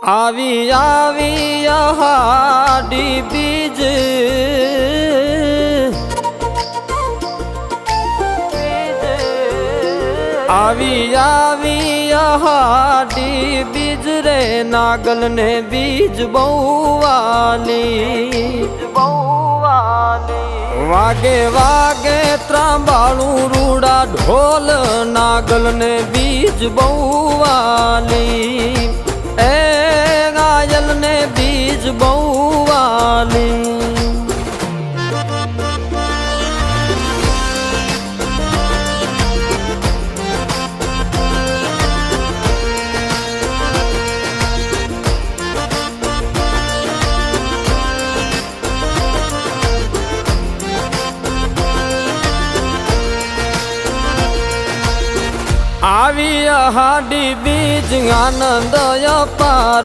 આવી આવી હાડી બીજ આવી આવી હાડી બીજ રે નાગલ ને બીજ બહુ વાલી વાગે વાગે ત્રાંબાળું રૂડા ઢોલ નાગલ ને બીજ બહુ વાલી એ ગાયલ ને બીજ બહુ વાલી આવી હાડી બીજ આનંદ અપાર